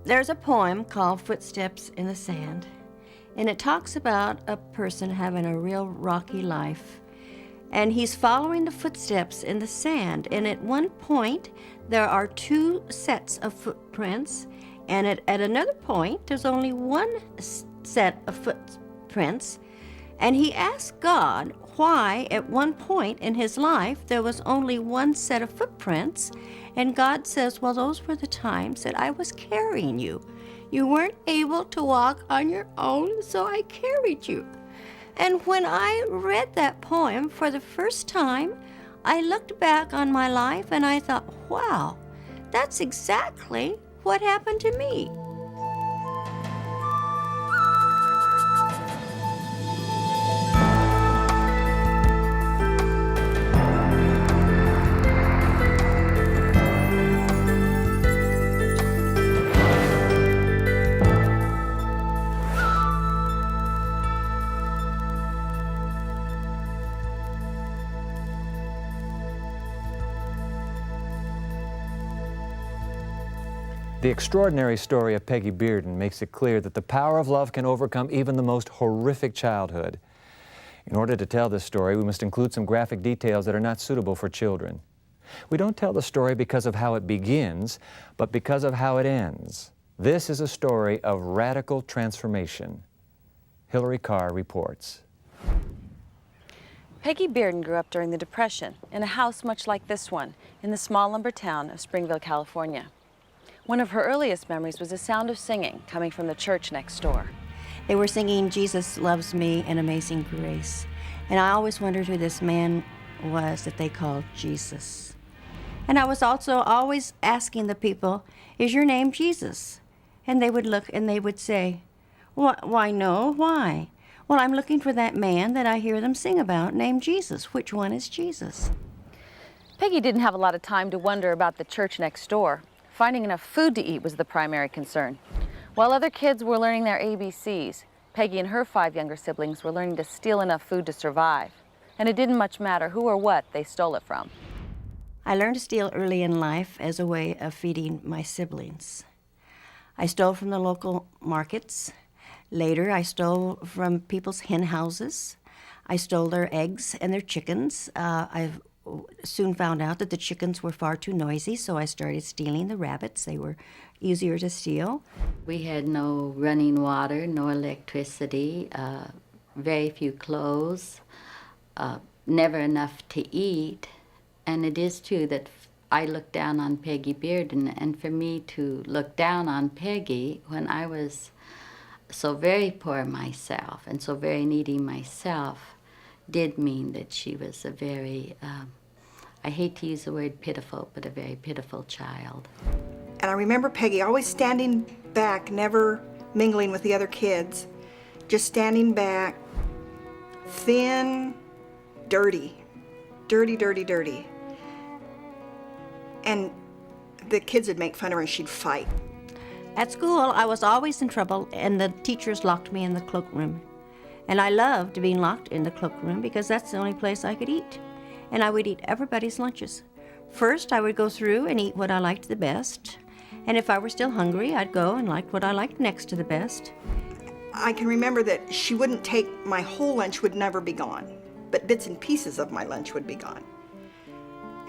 There's a poem called Footsteps in the Sand, and it talks about a person having a real rocky life. And he's following the footsteps in the sand. And at one point, there are two sets of footprints. And at another point, there's only one set of footprints. And he asked God why at one point in his life there was only one set of footprints. And God says, well, those were the times that I was carrying you. You weren't able to walk on your own, so I carried you. And when I read that poem for the first time, I looked back on my life and I thought, wow, that's exactly what happened to me. The extraordinary story of Pegi Bearden makes it clear that the power of love can overcome even the most horrific childhood. In order to tell this story, we must include some graphic details that are not suitable for children. We don't tell the story because of how it begins, but because of how it ends. This is a story of radical transformation. Hillary Carr reports. Pegi Bearden grew up during the Depression in a house much like this one in the small lumber town of Springville, California. One of her earliest memories was the sound of singing coming from the church next door. They were singing Jesus Loves Me and Amazing Grace. And I always wondered who this man was that they called Jesus. And I was also always asking the people, is your name Jesus? And they would look and they would say, why no, why? Well, I'm looking for that man that I hear them sing about named Jesus. Which one is Jesus? Pegi didn't have a lot of time to wonder about the church next door. Finding enough food to eat was the primary concern. While other kids were learning their ABCs, Pegi and her 5 younger siblings were learning to steal enough food to survive. And it didn't much matter who or what they stole it from. I learned to steal early in life as a way of feeding my siblings. I stole from the local markets. Later, I stole from people's hen houses. I stole their eggs and their chickens. I soon found out that the chickens were far too noisy, so I started stealing the rabbits. They were easier to steal. We had no running water, no electricity, very few clothes, never enough to eat. And it is true that I looked down on Pegi Bearden, and for me to look down on Pegi when I was so very poor myself and so very needy myself did mean that she was a very, I hate to use the word pitiful, but a very pitiful child. And I remember Pegi always standing back, never mingling with the other kids, just standing back, thin, dirty, dirty, dirty, dirty. And the kids would make fun of her and she'd fight. At school, I was always in trouble, and the teachers locked me in the cloakroom. And I loved being locked in the cloakroom because that's the only place I could eat. And I would eat everybody's lunches. First, I would go through and eat what I liked the best. And if I were still hungry, I'd go and like what I liked next to the best. I can remember that she wouldn't take, my whole lunch would never be gone, but bits and pieces of my lunch would be gone.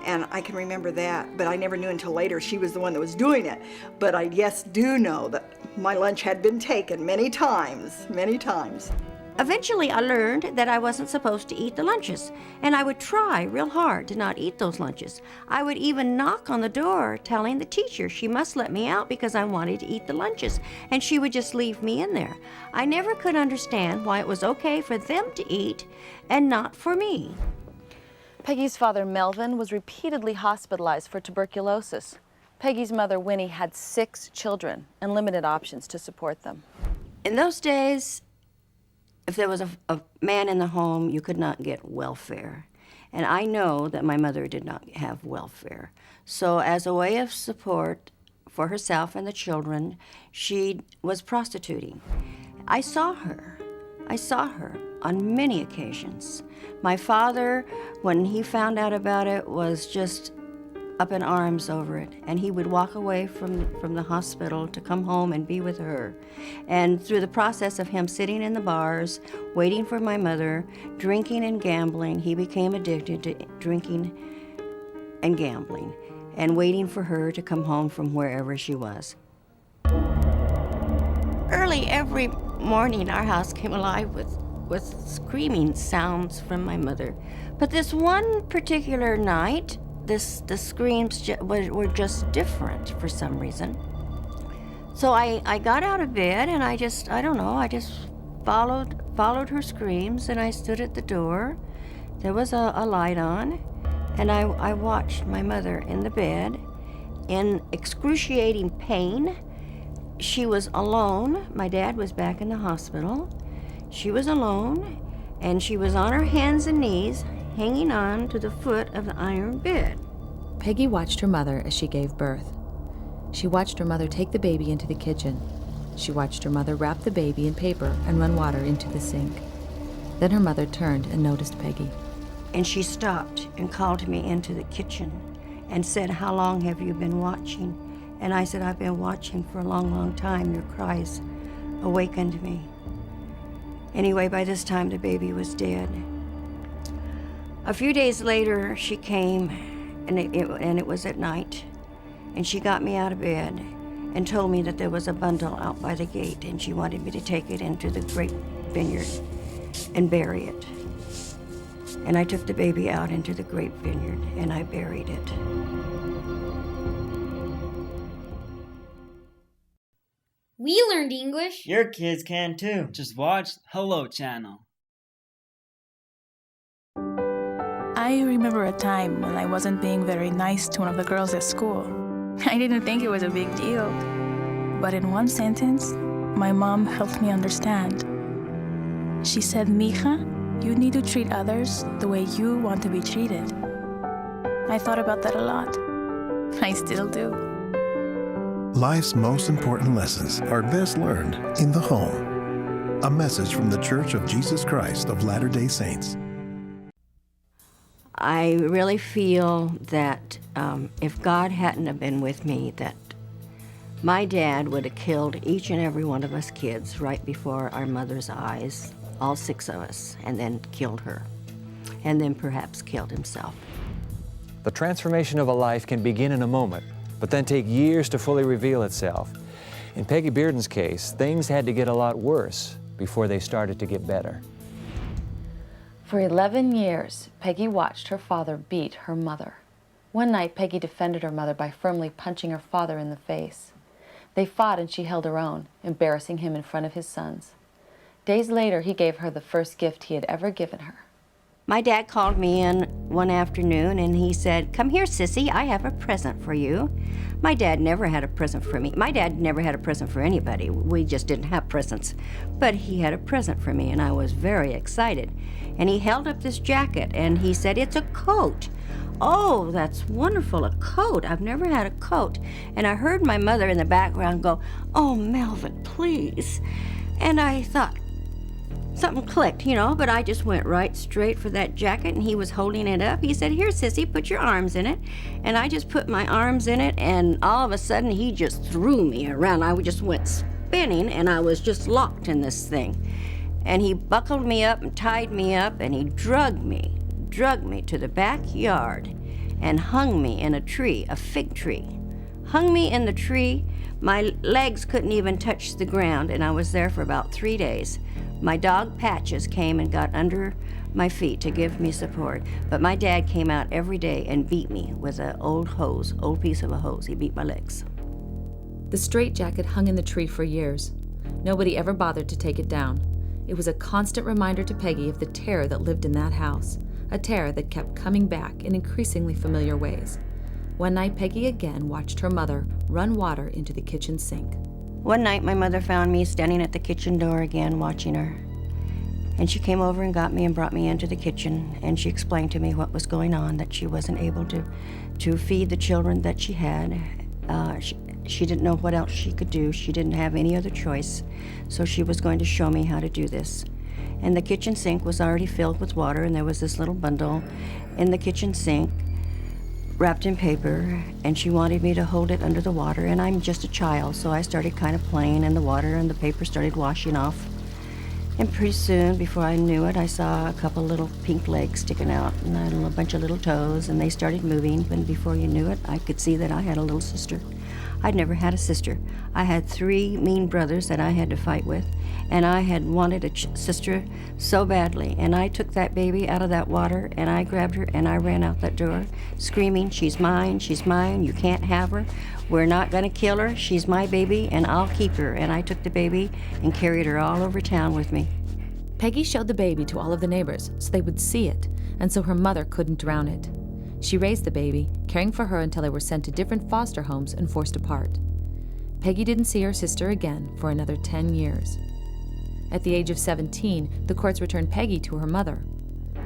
And I can remember that, but I never knew until later she was the one that was doing it. But I, yes, do know that my lunch had been taken many times, many times. Eventually, I learned that I wasn't supposed to eat the lunches, and I would try real hard to not eat those lunches. I would even knock on the door telling the teacher she must let me out because I wanted to eat the lunches, and she would just leave me in there. I never could understand why it was okay for them to eat and not for me. Pegi's father, Melvin, was repeatedly hospitalized for tuberculosis. Pegi's mother, Winnie, had 6 children and limited options to support them. In those days, if there was a man in the home, you could not get welfare. And I know that my mother did not have welfare. So as a way of support for herself and the children, she was prostituting. I saw her on many occasions. My father, when he found out about it, was just up in arms over it, and he would walk away from the hospital to come home and be with her. And through the process of him sitting in the bars, waiting for my mother, drinking and gambling, he became addicted to drinking and gambling, and waiting for her to come home from wherever she was. Early every morning, our house came alive with screaming sounds from my mother. But this one particular night, the screams were just different for some reason. So I got out of bed and I just followed her screams, and I stood at the door. There was a light on, and I watched my mother in the bed in excruciating pain. She was alone. My dad was back in the hospital. She was alone, and she was on her hands and knees, hanging on to the foot of the iron bed. Peggy watched her mother as she gave birth. She watched her mother take the baby into the kitchen. She watched her mother wrap the baby in paper and run water into the sink. Then her mother turned and noticed Peggy. And she stopped and called me into the kitchen and said, "How long have you been watching?" And I said, "I've been watching for a long, long time. Your cries awakened me." Anyway, by this time, the baby was dead. A few days later, she came, and it was at night, and she got me out of bed and told me that there was a bundle out by the gate, and she wanted me to take it into the great vineyard and bury it. And I took the baby out into the grape vineyard, and I buried it. We learned English. Your kids can too. Just watch Hello Channel. I remember a time when I wasn't being very nice to one of the girls at school. I didn't think it was a big deal. But in one sentence, my mom helped me understand. She said, "Mija, you need to treat others the way you want to be treated." I thought about that a lot. I still do. Life's most important lessons are best learned in the home. A message from the Church of Jesus Christ of Latter-day Saints. I really feel that if God hadn't have been with me, that my dad would have killed each and every one of us kids right before our mother's eyes, all 6 of us, and then killed her, and then perhaps killed himself. The transformation of a life can begin in a moment, but then take years to fully reveal itself. In Peggy Bearden's case, things had to get a lot worse before they started to get better. For 11 years, Peggy watched her father beat her mother. One night, Peggy defended her mother by firmly punching her father in the face. They fought and she held her own, embarrassing him in front of his sons. Days later, he gave her the first gift he had ever given her. My dad called me in one afternoon and he said, "Come here, sissy, I have a present for you." My dad never had a present for me. My dad never had a present for anybody. We just didn't have presents. But he had a present for me and I was very excited. And he held up this jacket and he said, "It's a coat." "Oh, that's wonderful, a coat. I've never had a coat." And I heard my mother in the background go, "Oh, Melvin, please." And I thought, something clicked, but I just went right straight for that jacket, and he was holding it up. He said, "Here, sissy, put your arms in it." And I just put my arms in it, and all of a sudden, he just threw me around. I just went spinning, and I was just locked in this thing. And he buckled me up and tied me up, and he drug me to the backyard and hung me in a tree, a fig tree. Hung me in the tree. My legs couldn't even touch the ground, and I was there for about 3 days. My dog Patches came and got under my feet to give me support, but my dad came out every day and beat me with an old piece of a hose. He beat my legs. The straitjacket hung in the tree for years. Nobody ever bothered to take it down. It was a constant reminder to Peggy of the terror that lived in that house, a terror that kept coming back in increasingly familiar ways. One night, Peggy again watched her mother run water into the kitchen sink. One night, my mother found me standing at the kitchen door again, watching her. And she came over and got me and brought me into the kitchen, and she explained to me what was going on, that she wasn't able to feed the children that she had. She didn't know what else she could do. She didn't have any other choice, so she was going to show me how to do this. And the kitchen sink was already filled with water, and there was this little bundle in the kitchen sink wrapped in paper, and she wanted me to hold it under the water, and I'm just a child, so I started kind of playing in the water, and the paper started washing off. And pretty soon, before I knew it, I saw a couple little pink legs sticking out and a bunch of little toes, and they started moving, and before you knew it, I could see that I had a little sister. I'd never had a sister. I had 3 mean brothers that I had to fight with, and I had wanted a sister so badly, and I took that baby out of that water, and I grabbed her, and I ran out that door, screaming, she's mine, you can't have her, we're not gonna kill her, she's my baby, and I'll keep her. And I took the baby and carried her all over town with me. Peggy showed the baby to all of the neighbors so they would see it, and so her mother couldn't drown it. She raised the baby, caring for her until they were sent to different foster homes and forced apart. Peggy didn't see her sister again for another 10 years. At the age of 17, the courts returned Peggy to her mother.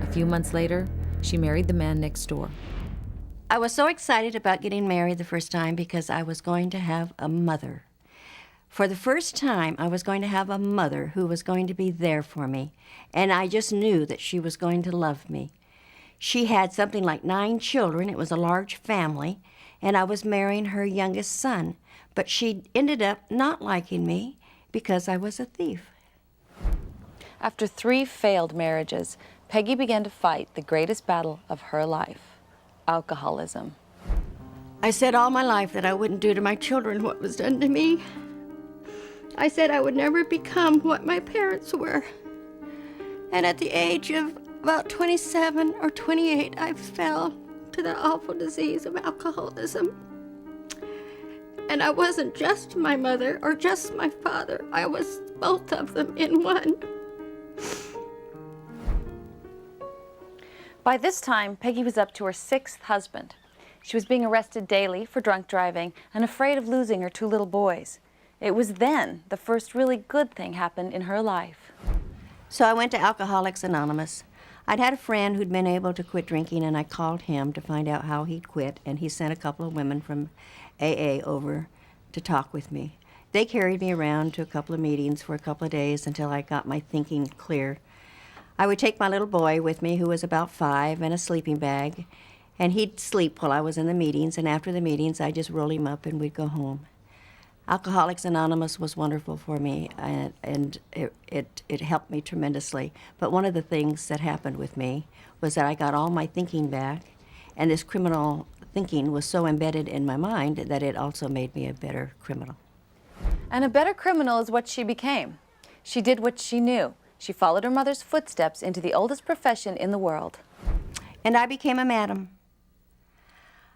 A few months later, she married the man next door. I was so excited about getting married the first time because I was going to have a mother. For the first time, I was going to have a mother who was going to be there for me, and I just knew that she was going to love me. She had something like 9 children. It was a large family, and I was marrying her youngest son. But she ended up not liking me because I was a thief. After 3 failed marriages, Peggy began to fight the greatest battle of her life, alcoholism. I said all my life that I wouldn't do to my children what was done to me. I said I would never become what my parents were. And at the age of about 27 or 28, I fell to the awful disease of alcoholism. And I wasn't just my mother or just my father. I was both of them in one. By this time, Peggy was up to her 6th husband. She was being arrested daily for drunk driving and afraid of losing her 2 little boys. It was then the first really good thing happened in her life. So I went to Alcoholics Anonymous. I'd had a friend who'd been able to quit drinking, and I called him to find out how he'd quit, and he sent a couple of women from AA over to talk with me. They carried me around to a couple of meetings for a couple of days until I got my thinking clear. I would take my little boy with me, who was about 5, and a sleeping bag, and he'd sleep while I was in the meetings, and after the meetings, I'd just roll him up and we'd go home. Alcoholics Anonymous was wonderful for me, and it helped me tremendously. But one of the things that happened with me was that I got all my thinking back, and this criminal thinking was so embedded in my mind that it also made me a better criminal. And a better criminal is what she became. She did what she knew. She followed her mother's footsteps into the oldest profession in the world. And I became a madam.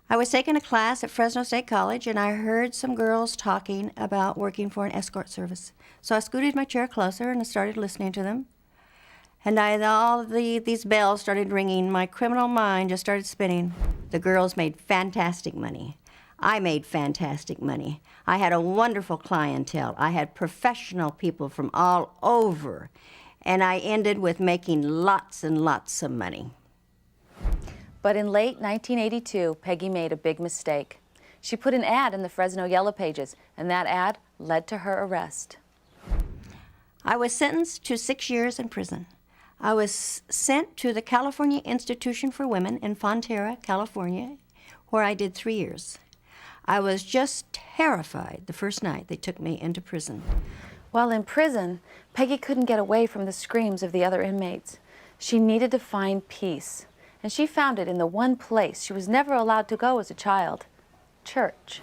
I was taking a class at Fresno State College, and I heard some girls talking about working for an escort service. So I scooted my chair closer and I started listening to them. And these bells started ringing. My criminal mind just started spinning. The girls made fantastic money. I made fantastic money. I had a wonderful clientele. I had professional people from all over. And I ended with making lots and lots of money. But in late 1982, Peggy made a big mistake. She put an ad in the Fresno Yellow Pages, and that ad led to her arrest. I was sentenced to 6 years in prison. I was sent to the California Institution for Women in Fonterra, California, where I did 3 years. I was just terrified the first night they took me into prison. While in prison, Peggy couldn't get away from the screams of the other inmates. She needed to find peace. And she found it in the one place she was never allowed to go as a child, church.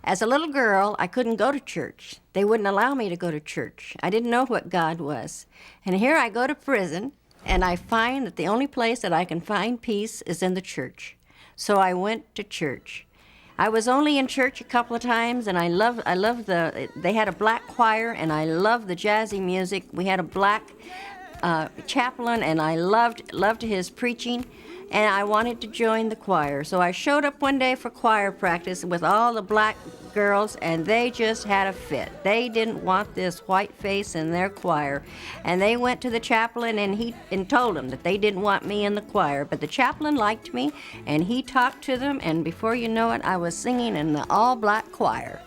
As a little girl, I couldn't go to church. They wouldn't allow me to go to church. I didn't know what God was. And here I go to prison, and I find that the only place that I can find peace is in the church. So I went to church. I was only in church a couple of times, and I loved they had a black choir, and I loved the jazzy music. We had a black chaplain, and I loved his preaching. And I wanted to join the choir. So I showed up one day for choir practice with all the black girls, and they just had a fit. They didn't want this white face in their choir. And they went to the chaplain, and told him that they didn't want me in the choir. But the chaplain liked me, and he talked to them, and before you know it, I was singing in the all-black choir.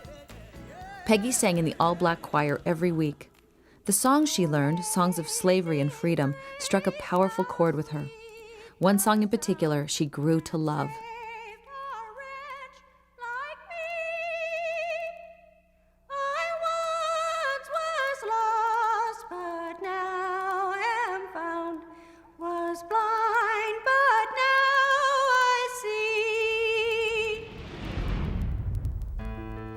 Peggy sang in the all-black choir every week. The songs she learned, songs of slavery and freedom, struck a powerful chord with her. One song in particular she grew to love.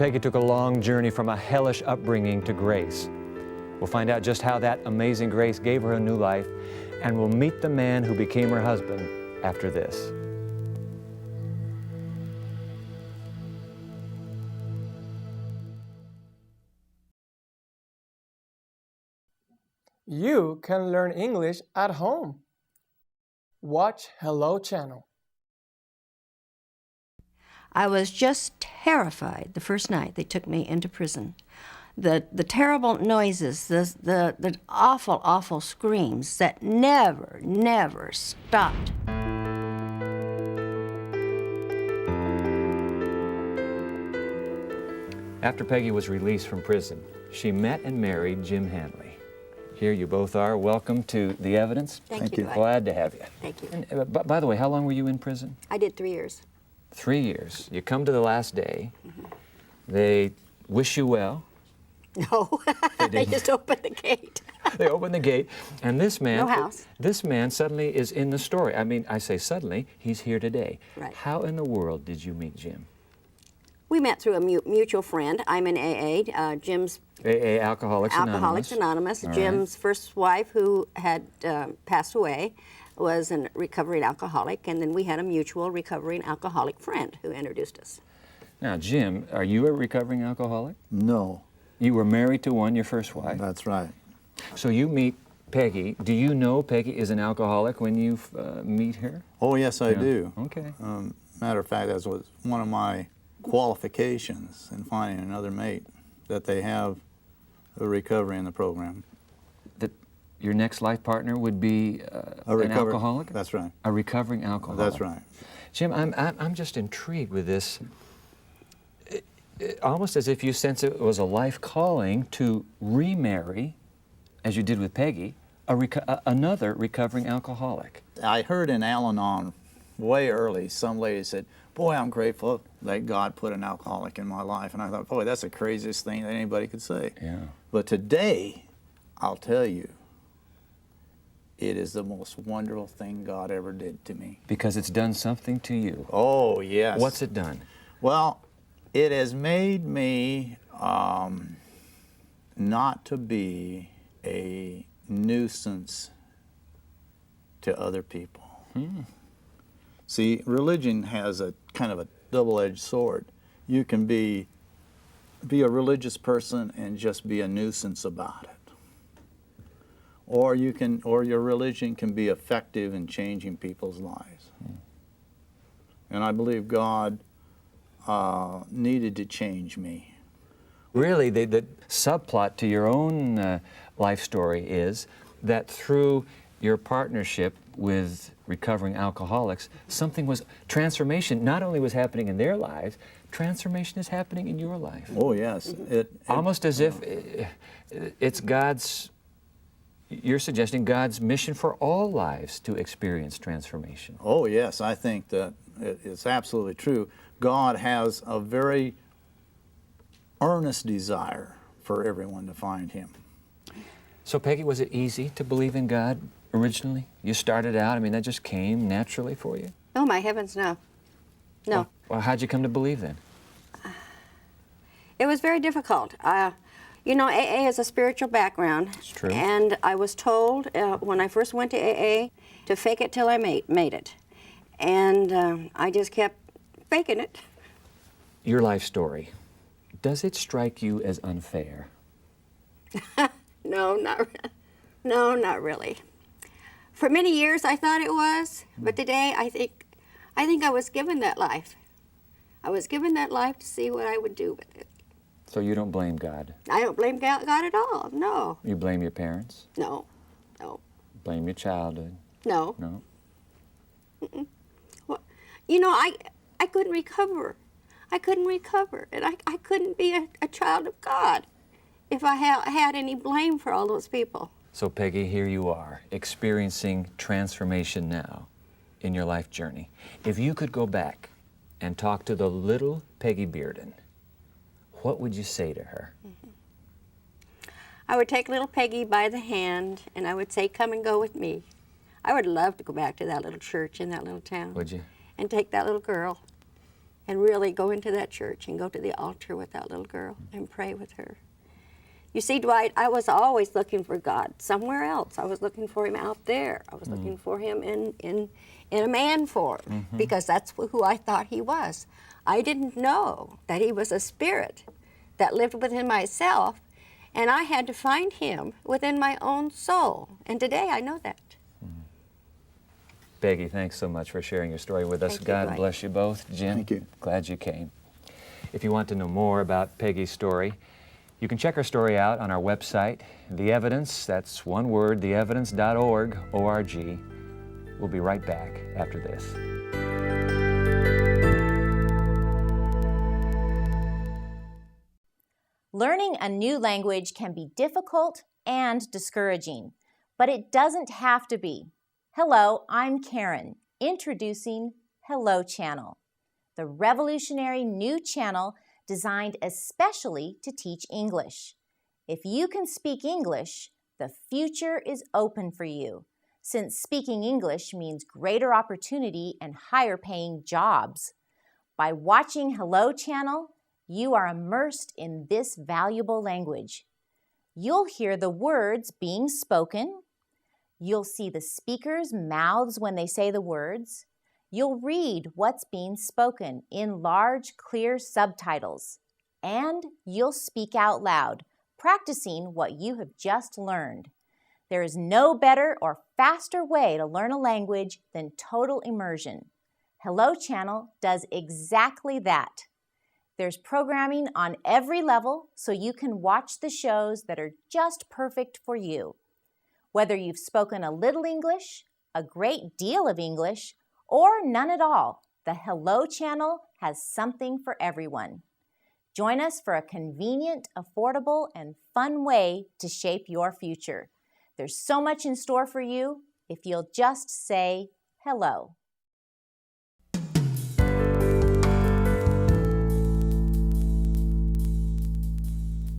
Peggy took a long journey from a hellish upbringing to grace. We'll find out just how that amazing grace gave her a new life, and we'll meet the man who became her husband after this. You can learn English at home. Watch Hello Channel. I was just terrified the first night they took me into prison. The terrible noises, the awful, awful screams that never stopped. After Peggy was released from prison, she met and married Jim Handley. Here you both are. Welcome to The Evidence. Thank you. Glad to have you. Thank you. And, by the way, how long were you in prison? I did 3 years. 3 years. You come to the last day. They wish you well. No, they just opened the gate. They opened the gate, and this man, No house. This man suddenly is in the story. I mean, I say suddenly, he's here today. Right. How in the world did you meet Jim? We met through a mutual friend. I'm in AA. Jim's AA, Alcoholics Anonymous. Alcoholics Anonymous. All Jim's first wife, who had passed away, was a recovering alcoholic, and then we had a mutual recovering alcoholic friend who introduced us. Now, Jim, are you a recovering alcoholic? No. You were married to one, your first wife. That's right. So you meet Peggy. Do you know Peggy is an alcoholic when you meet her? Oh, yes, I do. Okay. Matter of fact, that was one of my qualifications in finding another mate, that they have a recovery in the program. That your next life partner would be an alcoholic? That's right. A recovering alcoholic. That's right. Jim, I'm just intrigued with this. Almost as if you sense it was a life calling to remarry, as you did with Peggy, another recovering alcoholic. I heard in Al-Anon way early, some lady said, "Boy, I'm grateful that God put an alcoholic in my life." And I thought, boy, that's the craziest thing that anybody could say. Yeah. But today, I'll tell you, it is the most wonderful thing God ever did to me. Because it's done something to you. Oh, yes. What's it done? Well, it has made me not to be a nuisance to other people. See, religion has a kind of a double-edged sword. You can be a religious person and just be a nuisance about it. Or your religion can be effective in changing people's lives. And I believe God needed to change me. Really, the subplot to your own life story is that through your partnership with recovering alcoholics, transformation not only was happening in their lives, transformation is happening in your life. Oh, yes. Almost as if it's you're suggesting God's mission for all lives to experience transformation. Oh, yes, I think that it's absolutely true. God has a very earnest desire for everyone to find Him. So, Peggy, was it easy to believe in God originally? You started out, I mean, that just came naturally for you? Oh, my heavens, no. No. Well, how'd you come to believe then? It was very difficult. You know, AA is a spiritual background. It's true. And I was told when I first went to AA to fake it till I made it. And I just kept faking it. Your life story, does it strike you as unfair? No, not really. For many years I thought it was, but today I think I was given that life. I was given that life to see what I would do with it. So you don't blame God? I don't blame God at all, no. You blame your parents? No. Blame your childhood? No. No? Mm-mm. Well, you know, I couldn't recover. I couldn't recover, and I couldn't be a child of God if I had any blame for all those people. So, Peggy, here you are, experiencing transformation now in your life journey. If you could go back and talk to the little Peggy Bearden, what would you say to her? I would take little Peggy by the hand, and I would say, "Come and go with me." I would love to go back to that little church in that little town. Would you? And take that little girl and really go into that church and go to the altar with that little girl and pray with her. You see, Dwight, I was always looking for God somewhere else. I was looking for him out there. I was looking for him in a man form, because that's who I thought he was. I didn't know that he was a spirit that lived within myself, and I had to find him within my own soul. And today I know that. Peggy, thanks so much for sharing your story with us. Thank you, God Dwight. bless you both. Jim, Thank you. Glad you came. If you want to know more about Peggy's story, you can check her story out on our website, The Evidence, that's one word, theevidence.org, O-R-G. We'll be right back after this. Learning a new language can be difficult and discouraging, but it doesn't have to be. Hello, I'm Karen, introducing Hello Channel, the revolutionary new channel designed especially to teach English. If you can speak English, the future is open for you, since speaking English means greater opportunity and higher paying jobs. By watching Hello Channel, you are immersed in this valuable language. You'll hear the words being spoken. You'll see the speakers' mouths when they say the words. You'll read what's being spoken in large, clear subtitles. And you'll speak out loud, practicing what you have just learned. There is no better or faster way to learn a language than total immersion. Hello Channel does exactly that. There's programming on every level, so you can watch the shows that are just perfect for you. Whether you've spoken a little English, a great deal of English, or none at all, the Hello Channel has something for everyone. Join us for a convenient, affordable, and fun way to shape your future. There's so much in store for you if you'll just say hello.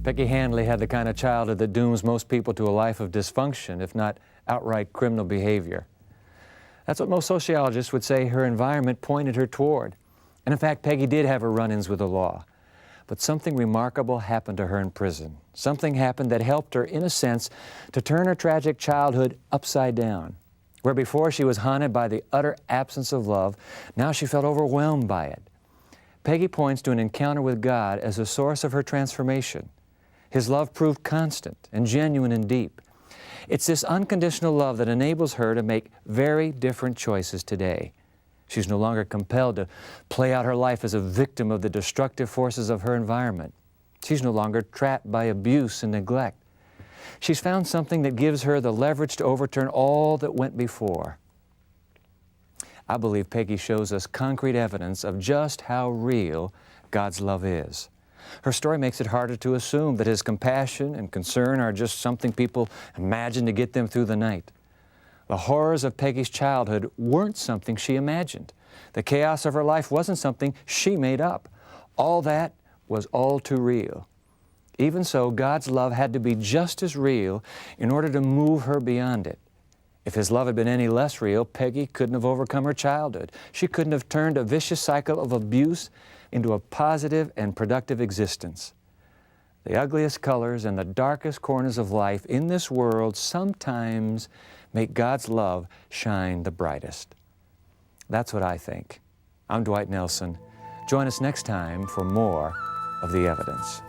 Pegi Handley had the kind of childhood that dooms most people to a life of dysfunction, if not outright criminal behavior. That's what most sociologists would say her environment pointed her toward. And in fact, Peggy did have her run-ins with the law. But something remarkable happened to her in prison. Something happened that helped her, in a sense, to turn her tragic childhood upside down. Where before she was haunted by the utter absence of love, now she felt overwhelmed by it. Peggy points to an encounter with God as a source of her transformation. His love proved constant and genuine and deep. It's this unconditional love that enables her to make very different choices today. She's no longer compelled to play out her life as a victim of the destructive forces of her environment. She's no longer trapped by abuse and neglect. She's found something that gives her the leverage to overturn all that went before. I believe Peggy shows us concrete evidence of just how real God's love is. Her story makes it harder to assume that His compassion and concern are just something people imagine to get them through the night. The horrors of Peggy's childhood weren't something she imagined. The chaos of her life wasn't something she made up. All that was all too real. Even so, God's love had to be just as real in order to move her beyond it. If His love had been any less real, Peggy couldn't have overcome her childhood. She couldn't have turned a vicious cycle of abuse into a positive and productive existence. The ugliest colors and the darkest corners of life in this world sometimes make God's love shine the brightest. That's what I think. I'm Dwight Nelson. Join us next time for more of The Evidence.